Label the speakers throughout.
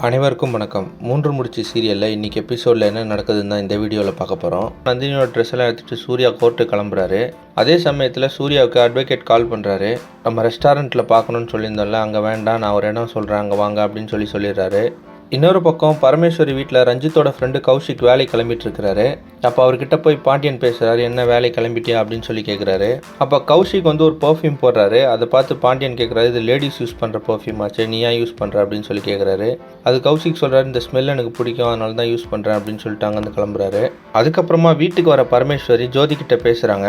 Speaker 1: அனைவருக்கும் வணக்கம். 3 முடிச்சு சீரியலில் இன்றைக்கி எபிசோடில் என்ன நடக்குதுன்னு தான் இந்த வீடியோவில் பார்க்க போகிறோம். நந்தினியோட ட்ரெஸ் எல்லாம் எடுத்துகிட்டு சூர்யா கோர்ட்டு கிளம்புறாரு. அதே சமயத்தில் சூர்யாவுக்கு அட்வொகேட் கால் பண்ணுறாரு. நம்ம ரெஸ்டாரண்ட்டில் பார்க்கணுன்னு சொல்லியிருந்தோம்ல, அங்கே வேண்டாம், நான் ஒரு இடம் சொல்கிறேன், அங்கே வாங்க அப்படின்னு சொல்லிடுறாரு. இன்னொரு பக்கம் பரமேஸ்வரி வீட்டில் ரஞ்சித்தோட ஃப்ரெண்டு கௌஷிக் வேலை கிளம்பிட்டு இருக்கிறாரு. அப்போ அவர்கிட்ட போய் பாண்டியன் பேசுகிறாரு, என்ன வேலை கிளம்பிட்டியா அப்படின்னு சொல்லி கேட்குறாரு. அப்போ கௌஷிக் ஒரு பர்ஃப்யூம் போடுறாரு. அதை பார்த்து பாண்டியன் கேட்குறாரு, இது லேடிஸ் யூஸ் பண்ணுற பர்ஃப்யூம் ஆச்சு, நீ ஏன் யூஸ் பண்ணுற அப்படின்னு சொல்லி கேட்குறாரு. அது கௌஷிக் சொல்கிறாரு, இந்த ஸ்மெல் எனக்கு பிடிக்கும், அதனால தான் யூஸ் பண்ணுறேன் அப்படின்னு சொல்லிட்டு அங்கேருந்து கிளம்புறாரு. அதுக்கப்புறமா வீட்டுக்கு வர பரமேஸ்வரி ஜோதிகிட்ட பேசுகிறாங்க.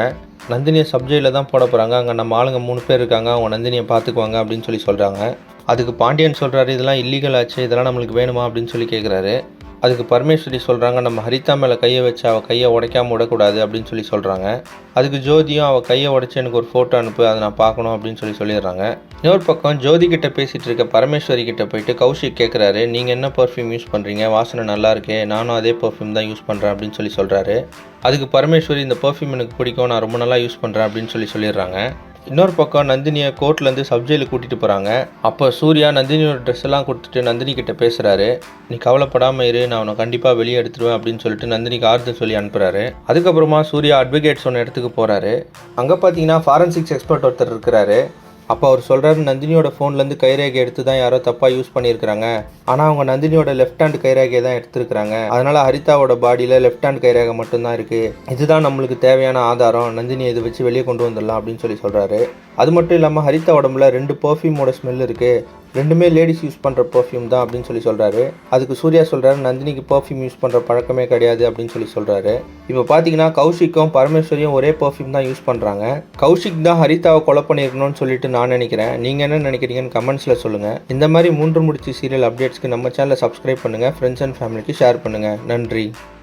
Speaker 1: நந்தினியை சப்ஜெக்டில் தான் போட போகிறாங்க, அங்கே நம்ம ஆளுங்க 3 பேர் இருக்காங்க, அவங்க நந்தினியை பார்த்துக்குவாங்க அப்படின்னு சொல்லி சொல்கிறாங்க. அதுக்கு பாண்டியன் சொல்கிறாரு, இதெல்லாம் இல்லீகல் ஆச்சு, இதெல்லாம் நம்மளுக்கு வேணுமா அப்படின்னு சொல்லி கேட்குறாரு. அதுக்கு பரமேஸ்வரி சொல்கிறாங்க, நம்ம ஹரிதா மேலே கையை வச்சு அவள் கையை உடைக்காமல் விடக்கூடாது அப்படின்னு சொல்லி சொல்கிறாங்க. அதுக்கு ஜோதியும் அவள் கையை உடைச்சி எனக்கு ஒரு ஃபோட்டோ அனுப்பு, அதை நான் பார்க்கணும் அப்படின்னு சொல்லிடுறாங்க. இன்னொரு பக்கம் ஜோதி கிட்ட பேசிகிட்டு இருக்க பரமேஸ்வரி கிட்ட போயிட்டு கௌஷிக் கேட்குறாரு, நீங்கள் என்ன பர்ஃப்யூம் யூஸ் பண்ணுறீங்க, வாசனை நல்லா இருக்கே, நானும் அதே பர்ஃப்யூம் தான் யூஸ் பண்ணுறேன் அப்படின்னு சொல்கிறாரு. அதுக்கு பரமேஸ்வரி, இந்த பர்ஃப்யூம் எனக்கு பிடிக்கும், நான் ரொம்ப நல்லா யூஸ் பண்ணுறேன் அப்படின்னு சொல்லிடுறாங்க. இன்னொரு பக்கம் நந்தினியை கோர்ட்லேருந்து சப்ஜெயிலுக்கு கூட்டிகிட்டு போகிறாங்க. அப்போ சூர்யா நந்தினியோட ட்ரெஸ் எல்லாம் கொடுத்துட்டு நந்தினி கிட்ட பேசுகிறாரு. நீ கவலைப்படாமல் இரு, நான் அவனை கண்டிப்பாக வெளியே எடுத்துருவேன் அப்படின்னு சொல்லிட்டு நந்தினிக்கு ஆறுதல் சொல்லி அனுப்புகிறாரு. அதுக்கப்புறமா சூர்யா அட்வொகேட் சொன்ன இடத்துக்கு போகிறாரு. அங்கே பார்த்தீங்கன்னா ஃபாரன்சிக்ஸ் எக்ஸ்பர்ட் ஒருத்தர் இருக்கிறாரு. அப்போ அவர் சொல்கிறாரு, நந்தினியோட ஃபோன்லேருந்து கைரேகை எடுத்து தான் யாரோ தப்பாக யூஸ் பண்ணியிருக்கிறாங்க. ஆனால் அவங்க நந்தினியோட லெஃப்ட் ஹேண்ட் கைரேகையை தான் எடுத்துருக்குறாங்க. அதனால் ஹரிதாவோட பாடியில் லெஃப்ட் ஹேண்ட் கைரேகை மட்டும்தான் இருக்குது. இதுதான் நம்மளுக்கு தேவையான ஆதாரம், நந்தினியை இதை வச்சு வெளியே கொண்டு வந்துடலாம் அப்படின்னு சொல்கிறாரு. அது மட்டும் இல்லாமல் ஹரிதா உடம்புல 2 பர்ஃப்யூமோட ஸ்மெல் இருக்குது, ரெண்டுமே லேடிஸ் யூஸ் பண்ணுற பர்ஃப்யூம் தான் அப்படின்னு சொல்கிறாரு. அதுக்கு சூர்யா சொல்கிறாரு, நந்தினிக்கு பர்ஃப்யூம் யூஸ் பண்ணுற பழக்கமே கிடையாது அப்படின்னு சொல்கிறாரு. இப்போ பார்த்தீங்கன்னா கௌஷிக்கும் பரமேஸ்வரியும் ஒரே பர்ஃப்யூம் தான் யூஸ் பண்ணுறாங்க. கௌஷிக் தான் ஹரிதாவை கொலை பண்ணியிருக்கணும்னு சொல்லிட்டு நான் நினைக்கிறேன். நீங்கள் என்ன நினைக்கிறீங்கன்னு கமெண்ட்ஸில் சொல்லுங்கள். இந்த மாதிரி 3 முடிச்சு சீரியல் அப்டேட்ஸ்க்கு நம்ம சேனலை சப்ஸ்கிரைப் பண்ணுங்கள், ஃப்ரெண்ட்ஸ் அண்ட் ஃபேமிலிக்கு ஷேர் பண்ணுங்கள். நன்றி.